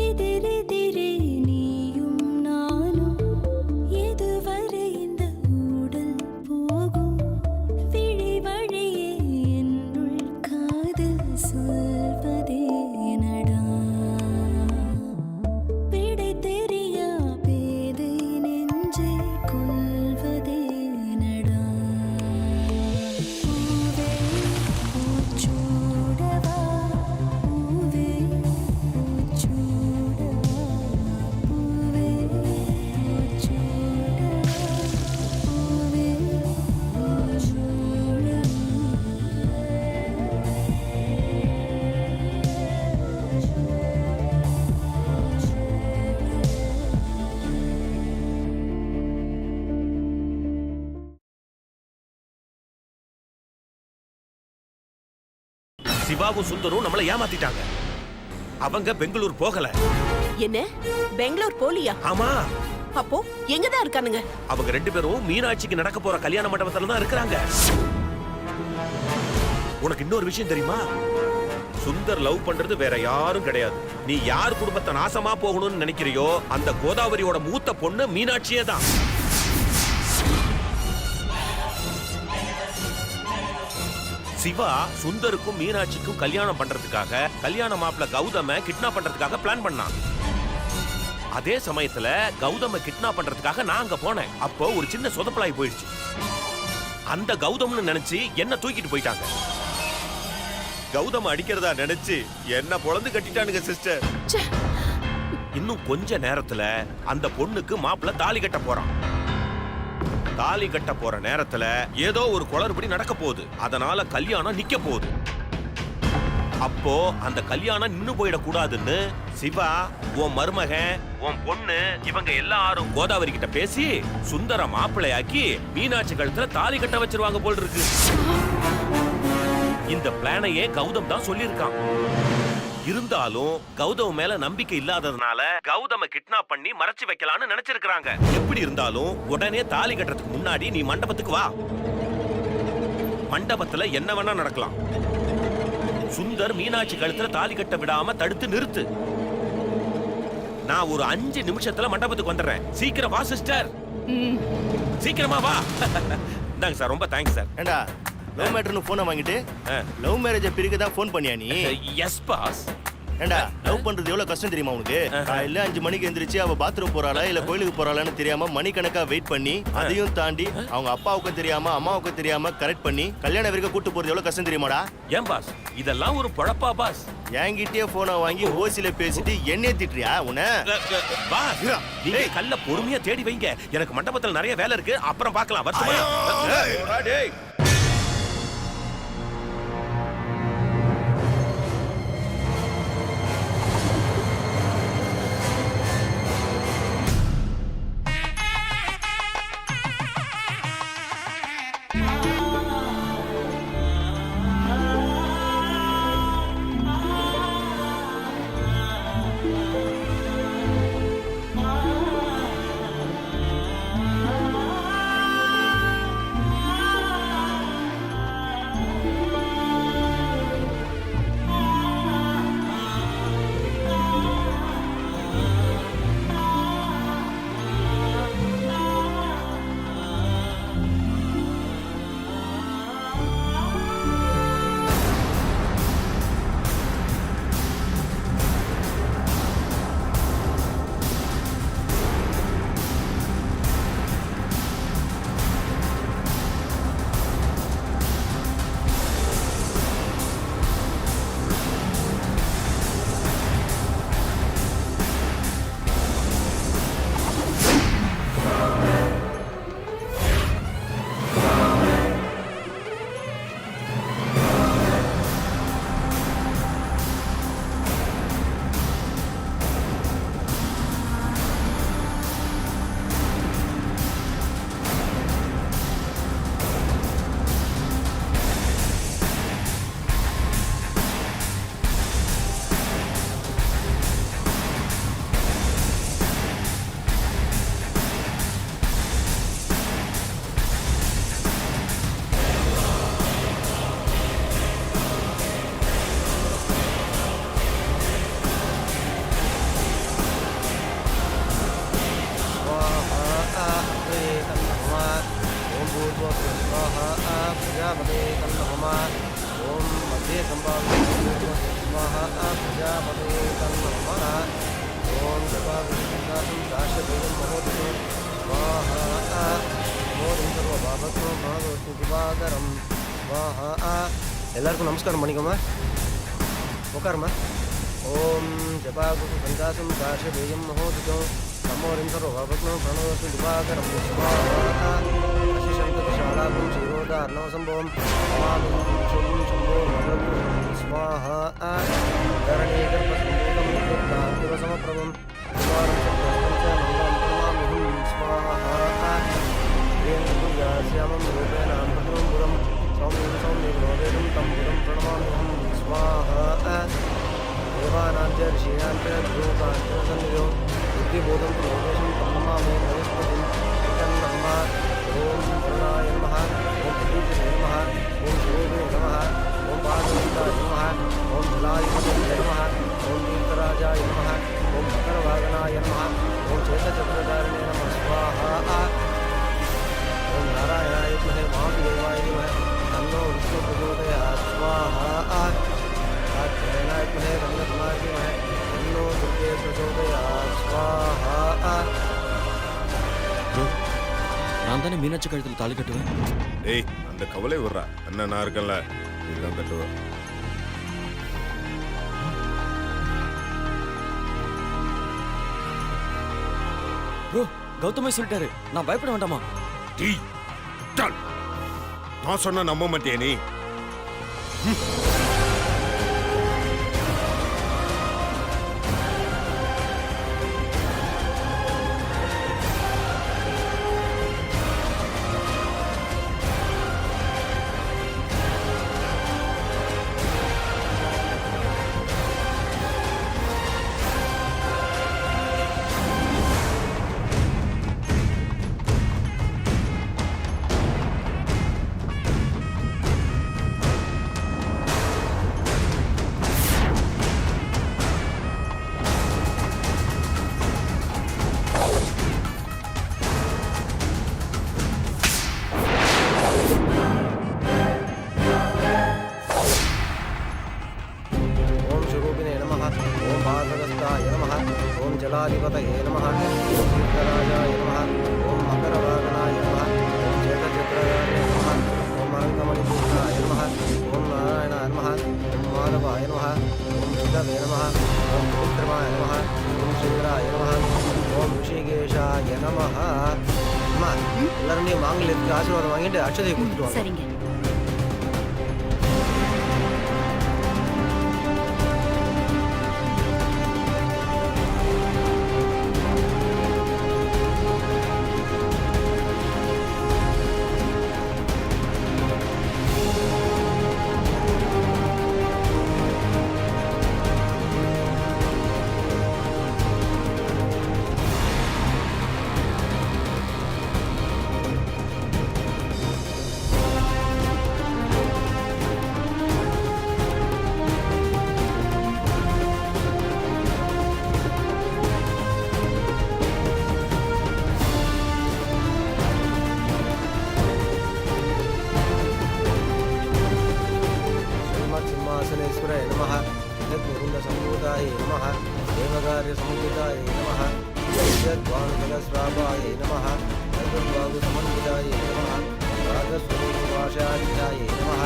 எதிரெதிரே நீயும் நானும் எதுவரை இந்த ஊடல் போகும் விழி வழியே என்னுள் காதல் சொல்வதே நடா விடை தெரியா பேதை நெஞ்சை கொள்வதே நடா பூவே பூச்சூடவா பூவே பூச்சூடவா பூவே பூச்சூடவா பூவே சிவாவும் சுந்தரும் நம்மள ஏமாத்திட்டாங்க. அவங்க பெங்களூர் போகல. என்ன பெங்களூர் போலியா? ஆமா, அப்போ எங்கதான் இருக்கானுங்க? அவங்க ரெண்டு பேரும் மீனாட்சிக்கு நடக்க போற கல்யாண மண்டபத்துல தான் இருக்கிறாங்க. உனக்கு இன்னொரு விஷயம் தெரியுமா? சுந்தர் லவ் பண்றது வேற யாரும் கிடையாது. நீ யார் குடும்பத்தை நாசமா போகணும்னு நினைக்கிறியோ அந்த கோதாவரியோட மூத்த பொண்ணு மீனாட்சியே தான். சிவா சுந்தருக்கும் மீனாட்சிக்கும் கல்யாணம் பண்றதுக்காக கல்யாண மாப்பிள்ள கௌதம கிட்னாப் பண்றதுக்காக பிளான் பண்ணான். அதே சமயத்துல கௌதம கிட்னாப் பண்றதுக்காக நான் அங்க போனேன். அப்போ ஒரு சின்ன சொதப்பலாய் போயிடுச்சு. அந்த கௌதம்னு நினைச்சு என்ன தூக்கிட்டு போயிட்டாங்க. கௌதம அடிக்கிறதா நினைச்சு என்ன பொழந்து கட்டிட்டானுங்க சிஸ்டர். இன்னும் கொஞ்ச நேரத்துல அந்த பொண்ணுக்கு மாப்பிள்ள தாலி கட்ட போறான். தாலி கட்ட போற நேரத்துல ஏதோ ஒரு குளறுபடி நடக்க போகுது. அதனால கல்யாணம் நிக்க போகுது. அப்போ அந்த கல்யாணம் நின்னு போயிடக் கூடாதுன்னு சிவா, உன் மருமகன், உன் பொண்ணு இவங்க எல்லாரும் கோதாவரி கிட்ட பேசி சுந்தர மாப்பிள்ளையாக்கி மீனாட்சி கழுத்துல தாலி கட்ட வச்சிருவாங்க போல் இருக்கு. இந்த பிளானையே கௌதம் தான் சொல்லியிருக்கான். இருந்தாலும் கௌதம் மேல நம்பிக்கை இல்லாததுனால கௌதம கிட்னாப் பண்ணி மறைச்சு வைக்கலாம்னு நினைச்சிருக்காங்க. எப்படி இருந்தாலும் உடனே தாலி கட்டுறதுக்கு முன்னாடி நீ மண்டபத்துக்கு வா. மண்டபத்துல என்ன வேணா நடக்கலாம். சுந்தர் மீனாட்சி கழுத்துல தாலி கட்ட விடாம தடுத்து நிறுத்து. நான் ஒரு 5 நிமிஷத்துல மண்டபத்துக்கு வந்துடுறேன். சீக்கிரம் வா சிஸ்டர். சீக்கிரமா வா. இந்தாங்க சார், ரொம்ப தேங்க்ஸ் சார். ஏண்டா லவ் மேட்டர்னு போனை வாங்கிட்டு லவ் மேரேஜை பிரிக்க தான் ஃபோன் பண்ணியா நீ? S pass. ஏண்டா லவ் பண்றது எவ்வளவு கஷ்டம் தெரியுமா உனக்கு? இல்ல 5 மணிக்கு எந்திரிச்சு அவ பாத்ரூம் போறாளா இல்ல கோயிலுக்கு போறாளான்னு தெரியாம மணிக்கணக்கா வெயிட் பண்ணி அதையும் தாண்டி அவங்க அப்பாவுக்கு தெரியாம அம்மாவுக்கு தெரியாம கரெக்ட் பண்ணி கல்யாண வரைக்கும் கூட்டு போறது எவ்வளவு கஷ்டம் தெரியுமாடா? ஏன் பாஸ், இதெல்லாம் ஒரு பொழப்பா பாஸ்? என்கிட்டயே போனை வாங்கி ஓசில பேசிட்டு என்னைய திட்டுறியா உன்ன? பாஸ், நீங்க கல்ல பொறுமையா தேடி வைங்க. எனக்கு மண்டபத்துல நிறைய வேலை இருக்கு, அப்புறம் பார்க்கலாம். வருஷமா स्वाहा प्रजापते तन्नमः ॐ मध्ये स्वाहा प्रजापते तन्नमः ॐ जपाविष्णुदासं दाशदेवं महोदय स्वाहा மோதிம் சர்வபாபத்ம பாகவத்து திவாகரம் स्वाहा எல்லாருக்கும் நமஸ்காரம் பண்ணிக்கோமா உட்காருமா ஓம் ஜபாகுரு சந்தாசம் தாஷதேயம் மகோதிதம் தமோரிம் சர்வபாபத்ம பிரணவத்து திவாகரம் स्वाहा அசிசங்கதிஷாலாபம் க்ஷீரோதார்ணவசம்பவம் நமாமி சம்போ மகரம் स्वाहा தரணே கர்ப்பசம்பூதம் நித்யாந்திவசமப்ரபம் குமாரம் சப்தஸ்தம் மங்களம் நமாமிஹம் स्वाहा श्यामं रूपेण अमृतं पुरं सौम्यं सौम्यग्रोवेदं तं पुरं प्रणमाम्यहं स्वाहा देवानां च ऋषीणां च ध्रुवकाञ्च सन्निधौ बुद्धिबोधं तु लोकेशं तं नमामि वनस्पतिं नमः ॐ प्रणाय नमः ॐ प्रतीचने नमः ॐ शिवोगे नमः ॐ पादविन्दाय नमः ॐ जलाधिपतये नमः ॐ तीर्थराजाय नमः ॐ मकरवागनाय नमः ॐ चेतचक्रधारिणे नमः स्वाहा ओम नारायणाय विद्महे महादेवाय धीमहि तन्नो विष्णु प्रचोदयात् स्वाहा कात्यायनाय विद्महे रंगनाथाय धीमहि तन्नो दुर्गे प्रचोदयात् स्वाहा ப்ரோ நான் தானே மீனாட்சி கழுத்தில் தாலி கட்டுவேன். ஏய் அந்த கவலை விடுறா அண்ணன் நான் இருக்கல இதுதான் கட்டுவேன். ப்ரோ கௌதமே சொல்லிட்டாரு, நான் பயப்பட வேண்டாமா? டேய் டால் நான் சொன்னா நம்ப மாட்டியா நீ? जलाधिपतये नमः ओम तीर्थराजाय नमः ओम मकरवागनाय नमः ओम चेतचक्रधारिणे नमः ओम अनन्तमणिपूर्णाय नमः ओम नारायणाय नमः ओम माधवाय नमः ओम शिवे नमः ओम त्रिविक्रमाय नमः ओम शीघ्राय नमः ओम ऋषिकेशाय नमः அம்மா எல்லாரும் நீ மாங்கல்யத்துக்கு ஆசீர்வாதம் வாங்கிட்டு அட்சதையை கொடுத்துட்டு வாங்க. சரிங்க. सिंहासनेश्वराय नमः यज्ञकुण्डसम्भूताय नमः देवकार्यसमुदिताय नमः यज्ञद्वानुजलस्रावाय नमः चतुर्बाहुसमन्विताय नमः राजस्वरूपभाषाध्याय नमः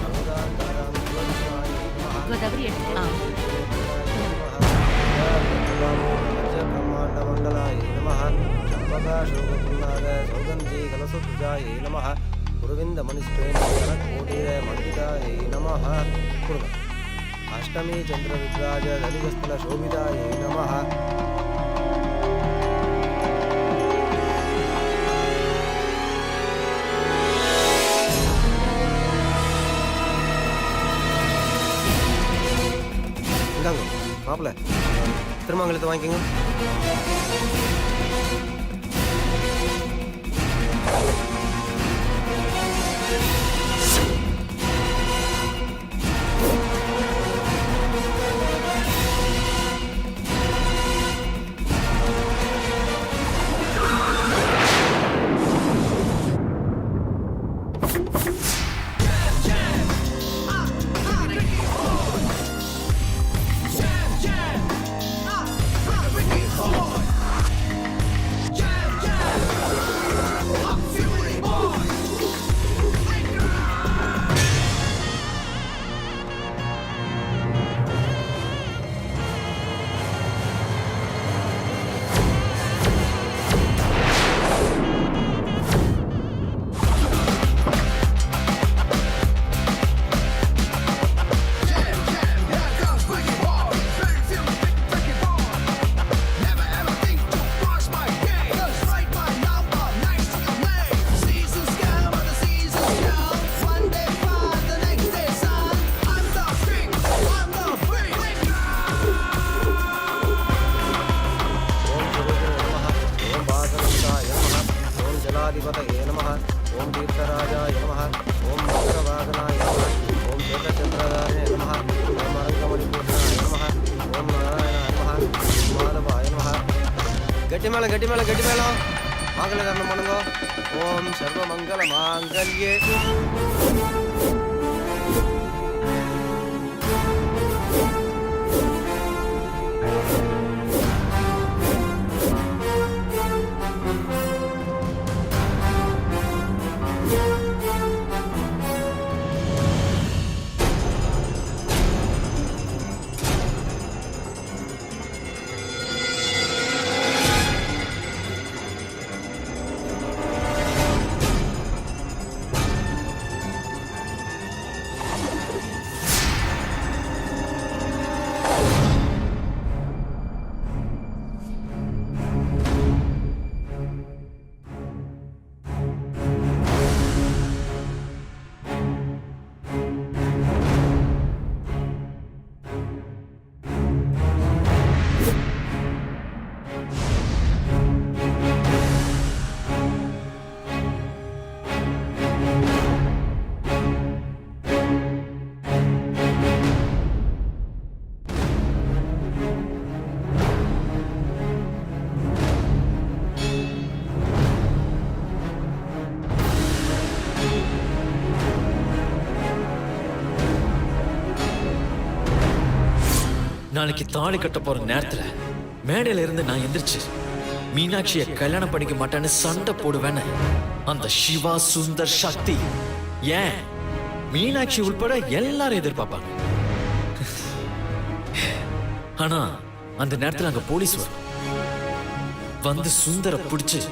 अनुदानकारानुस्वरूपाय नमः गोदावरी ब्रह्माण्डमण्डलाय नमः चम्पकाशोकपुन्नाद सौगन्धी कलशध्वजाय नमः गुरुविन्दमणिस्त्रेणकोटिरमण्डिताय नमः अष्टमी चन्द्रविद्राज दलितस्थलशोभिताय नमः இந்தாங்க மாப்பிள்ள திருமங்கலத்தை வாங்கிக்கோங்க. श्वेतराजाय नमः ओम मकरवाहनाय नमः ओम श्वेतचक्रधारिणे नमः ओम अरङ्गमणिपूर्णाय नमः ओम नारायणाय नमः ओम माधवाय नमः गट्टी மேளம் மாங்கல்யதாரணம் பண்ணுங்க ஓம் சர்வமங்கல மாங்கல்யே நாளைக்கு தாலி கட்ட போற நேரத்துல மேடையில இருந்து நான் எந்திரிச்சு மீனாட்சியை கல்யாணம் பண்ணிக்க மாட்டேன்னு சண்டை போடுவேன்னு அந்த சிவா சுந்தர் சக்தி ஏன் மீனாட்சி உள்பட எல்லாரும் எதிர்பார்ப்பாங்க. ஆனா அந்த நேரத்துல அங்க போலீஸ் வரும். வந்து சுந்தர பிடிச்சு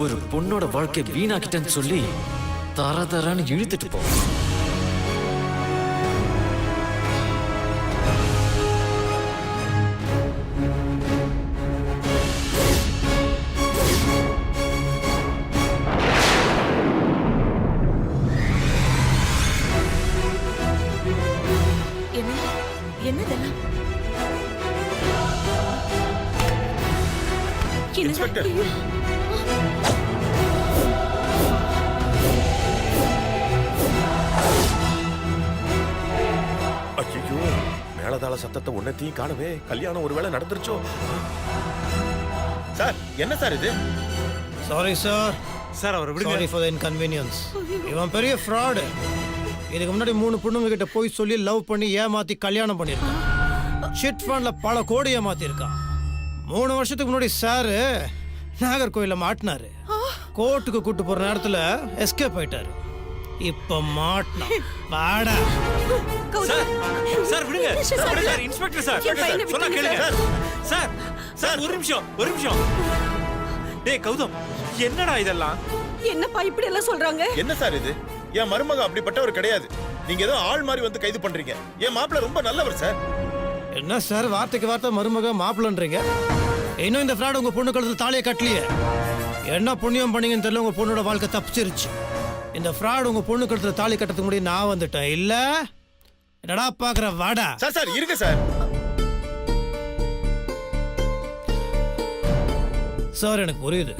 ஒரு பொண்ணோட வாழ்க்கை வீணாக்கிட்டேன்னு சொல்லி தரன்னு இழுத்துட்டு போவோம். என்னதெல்லாம் இன்ஸ்பெக்டர். ஐயோ, மேலதாள சத்தத்தை உன்னத்தையும் காணவே. கல்யாணம் ஒருவேளை நடந்துருச்சோ? சார் என்ன சார் இது? சாரி சார் சார் அவர் விடுங்க. Sorry for the inconvenience. இவன் பெரிய ஃப்ராடு. இதுக்கு முன்னாடி 3 பொண்ணுங்க கிட்ட போய் சொல்லி லவ் பண்ணி ஏமாத்தி கல்யாணம் பண்ணியிருக்கான். சிட் ஃபண்ட்ல பல கோடி ஏமாத்தி இருக்கான். 3 வருஷத்துக்கு முன்னாடி சாரு நாகர்கோயில மாட்டினாரு. கோர்ட்டுக்கு கூட்டு போற நேரத்துல எஸ்கேப் ஆயிட்டாரு. இப்ப மாட்டினா வாடா. சார் விடுங்க சார். இன்ஸ்பெக்டர் சார் சொன்னா கேளுங்க சார். சார் ஒரு நிமிஷம். டேய் கௌதம், என்னடா இதெல்லாம்? என்னப்பா இப்படி எல்லாம் சொல்றாங்க? என்ன சார் இது? என் மருமக அப்படிப்பட்டவர் கிடையாது. நீங்க ஏதோ ஆள் மாதிரி வந்து கைது பண்றீங்க. என் மாப்பிள்ள ரொம்ப நல்லவர் சார். என்ன சார் வார்த்தைக்கு வார்த்தை மருமக மாப்பிள்ளன்றீங்க? இன்னும் இந்த ஃப்ராட் உங்க பொண்ணு கழுத்துல தாலியை கட்டலையே. என்ன புண்ணியம் பண்ணீங்கன்னு தெரியல, உங்க பொண்ணோட வாழ்க்கை தப்பிச்சிருச்சு. இந்த ஃப்ராட் உங்க பொண்ணு கழுத்துல தாலி கட்டத்துக்கு முன்னாடி நான் வந்துட்டேன். இல்ல என்னடா பாக்குற வாடா. சார் இருங்க சார். சார் எனக்கு புரியுது.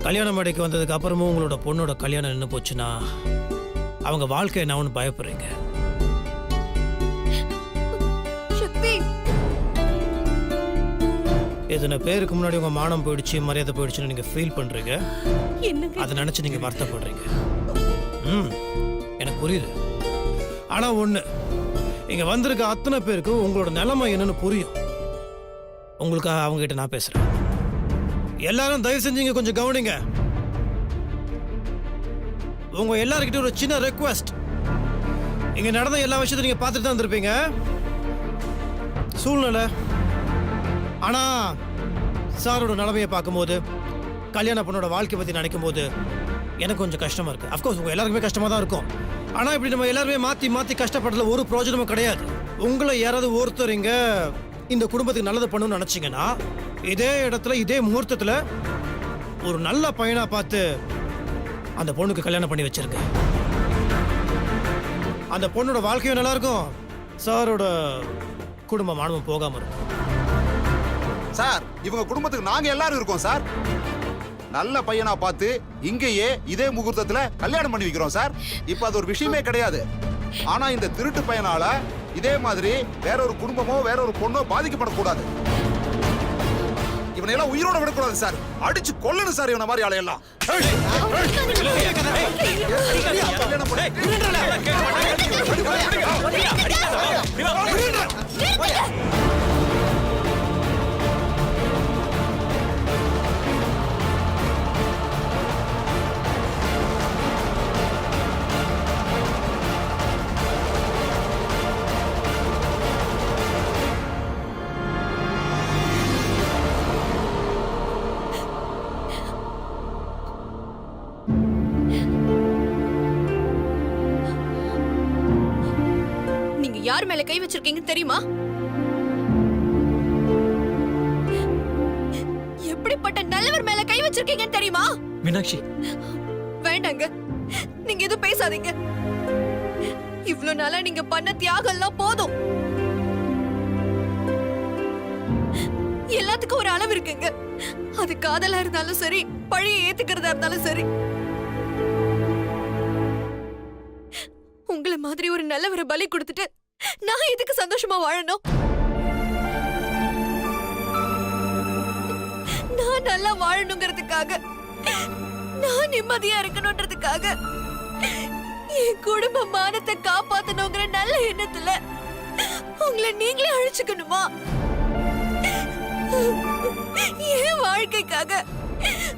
கல்யாண மேடைக்கு வந்ததுக்கு அப்புறமும் உங்களோட பொண்ணோட கல்யாணம் நின்று போச்சுன்னா அவங்க வாழ்க்கை என்னன்னு பயப்படுறீங்க. இத்தனை பேருக்கு முன்னாடி உங்க மானம் போயிடுச்சு, மரியாதை போயிடுச்சுன்னு நீங்க ஃபீல் பண்றீங்க. அதை நினைச்சு நீங்க வருத்தப்படுறீங்க. எனக்கு புரியுது. ஆனா ஒண்ணு, இங்க வந்திருக்க அத்தனை பேருக்கு உங்களோட நிலைமை என்னன்னு புரியும். உங்களுக்காக அவங்க கிட்ட நான் பேசுறேன். எல்லாரும் தயவு செஞ்சு கொஞ்சம் கவனிங்க. உங்க எல்லாருக்கிட்ட ஒரு சின்ன ரெக்வெஸ்ட். இங்க நடந்த எல்லா விஷயத்தையும் நீங்க பார்த்துட்டு தான் இருந்திருப்பீங்க. சூழ்நிலை. ஆனா சாரோட நிலைமையை பார்க்கும்போது, கல்யாண பொண்ணோட வாழ்க்கை பத்தி நினைக்கும் போது எனக்கு கொஞ்சம் கஷ்டமா இருக்கு. அஃப்கோர்ஸ் உங்க எல்லாருக்குமே கஷ்டமா தான் இருக்கும். ஆனா இப்படி நம்ம எல்லாருமே மாத்தி கஷ்டப்படுறதுல ஒரு பிரயோஜனமும் கிடையாது. உங்களை யாராவது ஒருத்தர் இங்க இந்த குடும்பத்துக்கு நல்லது பண்ணணும்னு நினைச்சீங்கன்னா இதே இடத்துல இதே முகூர்த்தத்துல ஒரு நல்ல பையனா பார்த்து அந்த பொண்ணுக்கு கல்யாணம் பண்ணி வச்சிருங்க. அந்த பொண்ணோட வாழ்க்கையும் நல்லா இருக்கும், சாரோட குடும்ப மானமும் போகாம இருக்கும். சார் இவங்க குடும்பத்துக்கு நாங்க எல்லாரும் இருக்கோம் சார். நல்ல பையனா பார்த்து இங்கேயே இதே முகூர்த்தத்துல கல்யாணம் பண்ணி வைக்கிறோம் சார். இப்ப அது ஒரு விஷயமே கிடையாது. ஆனா இந்த திருட்டு பையனால இதே மாதிரி வேற ஒரு குடும்பமோ வேற ஒரு பொண்ணோ பாதிக்கப்படக்கூடாது. இவனை எல்லாம் உயிரோட விடக்கூடாது சார். அடிச்சு கொல்லணும் சார் இவனை மாதிரி ஆளையெல்லாம். நீங்க யார் மேல கை வச்சிருக்கீங்கன்னு தெரியுமா? எப்படிப்பட்ட நல்லவர் மேல கை வச்சிருக்கீங்கன்னு தெரியுமா? மீனாட்சி, வேண்டாங்க, நீங்க எதுவும் பேசாதீங்க. இவ்ளோ நாளா நீங்க பண்ண தியாகம் எல்லாம் போதும். எல்லாத்துக்கும் ஒரு அளவு இருக்குங்க. அது காதலா இருந்தாலும் சரி, பழிய ஏத்துக்கிறதா இருந்தாலும் சரி. உங்களை மாதிரி ஒரு நல்லவரை பலி கொடுத்துட்டு நான் எதுக்கு சந்தோஷமா வாழணும்? நான் நல்லா வாழணுங்கிறதுக்காக, நான் நிம்மதியா இருக்கணும்ன்றதுக்காக, என் குடும்ப மானத்தை காப்பாத்தணுங்கிற நல்ல எண்ணத்துல உங்களை நீங்களே அழிச்சுக்கணுமா? என் வாழ்க்கைக்காக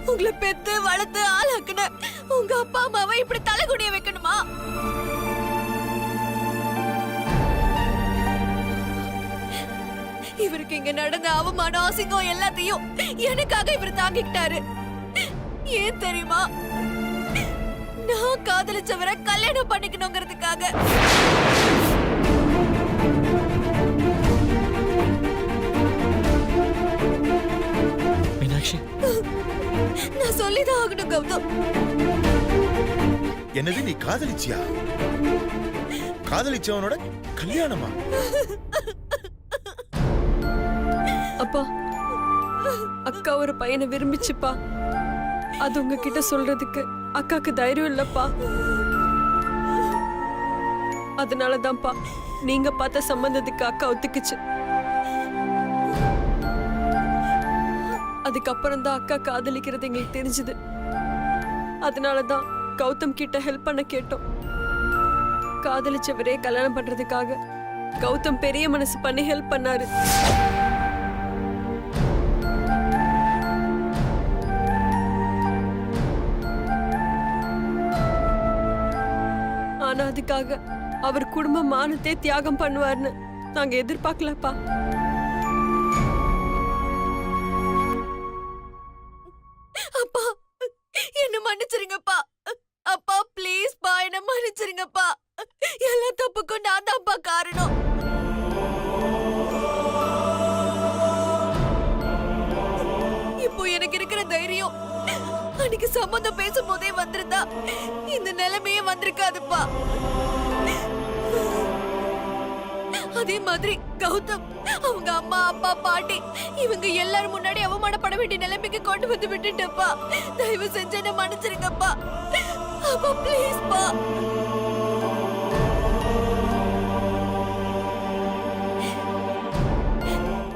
உங்களை பெத்து வளர்த்து ஆளாக்குன உங்க அப்பா அம்மாவை இப்படி தலைகுனிய வைக்கணுமா? இவருக்கு இங்க நடந்த அவமானம் அசிங்கம் எல்லாத்தையும் எனக்காக இவர் தாங்கிக்கிட்டாரு. ஏன் தெரியுமா? நான் காதலிச்சவரை கல்யாணம் பண்ணிக்கணுங்கிறதுக்காக. மீனாட்சி, நான் சொல்லிதான் ஆகணும் கௌதம். என்னது, நீ காதலிச்சியா? காதலிச்சவனோட கல்யாணமா? அப்பா, அக்கா ஒரு பையனை விரும்பிச்சுப்பா. அது உங்ககிட்ட சொல்றதுக்கு அக்காக்கு தைரியம் இல்லப்பா. அதனாலதான்ப்பா நீங்க பார்த்த சம்பந்தத்துக்கு அக்கா ஒத்துக்குச்சு. அதுக்கப்புறம் தான் அக்கா காதலிக்கிறது எங்களுக்கு தெரிஞ்சது. அதனாலதான் கௌதம் கிட்ட ஹெல்ப் பண்ண கேட்டோம். காதலிச்சவரே கல்யாணம் பண்றதுக்காக கௌதம் பெரிய மனசு பண்ணி ஹெல்ப் பண்ணாரு. ஆனா அதுக்காக அவர் குடும்ப மானத்தை தியாகம் பண்ணுவார்னு நாங்க எதிர்பார்க்கலப்பா. அப்பா, என்ன மன்னிச்சிருங்கப்பா. அப்பா ப்ளீஸ் பா, என்ன மன்னிச்சிருங்கப்பா. எல்லா தப்புக்கும் நான் தான்ப்பா காரணம். இப்போ எனக்கு இருக்கிற தைரியம் அன்னைக்கு சம்பந்தம் பேசும் போதே வந்திருந்தா இந்த நிலைமையே வந்திருக்காதுப்பா. அதே மாதிரி கௌதம் அவங்க அம்மா அப்பா பாட்டி இவங்க எல்லாரும் முன்னாடி அவமானப்பட வேண்டிய நிலைமைக்கு கொண்டு வந்து விட்டுட்டப்பா. தயவு செஞ்சு என்ன மன்னிச்சிருங்கப்பா. அப்பா ப்ளீஸ் பா.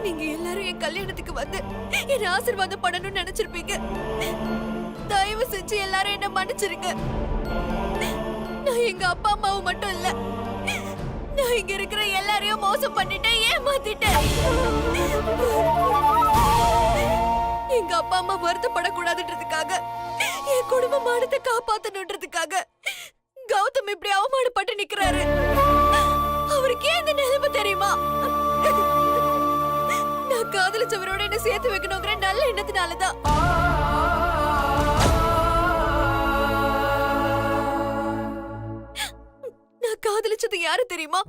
நீங்க எல்லாரும் என் கல்யாணத்துக்கு வந்து என்ன ஆசீர்வாதம் பண்ணணும்னு நினைச்சிருப்பீங்க. தயவு செஞ்சு எல்லாரும் என்ன மன்னிச்சிருங்க. நான் எங்க அப்பா அம்மாவை மட்டும் இல்ல, நான் இங்க இருக்கிற எல்லாரையும் மோசம் பண்ணிட்டேன், ஏமாத்திட்டேன். எங்க அப்பா அம்மா வருத்தப்படக்கூடாதுன்றதுக்காக, என் குடும்ப மானத்தை காப்பாத்தணுன்றதுக்காக கௌதம் இப்படி அவமானப்பட்டு நிக்கிறாரு. அவருக்கு ஏன் இந்த நிலைமை தெரியுமா? நான் காதலிச்சவரோட என்ன சேர்த்து வைக்கணுங்கிற நல்ல எண்ணத்தினாலதான். நான் காதலிச்சது யாரு தெரியுமா?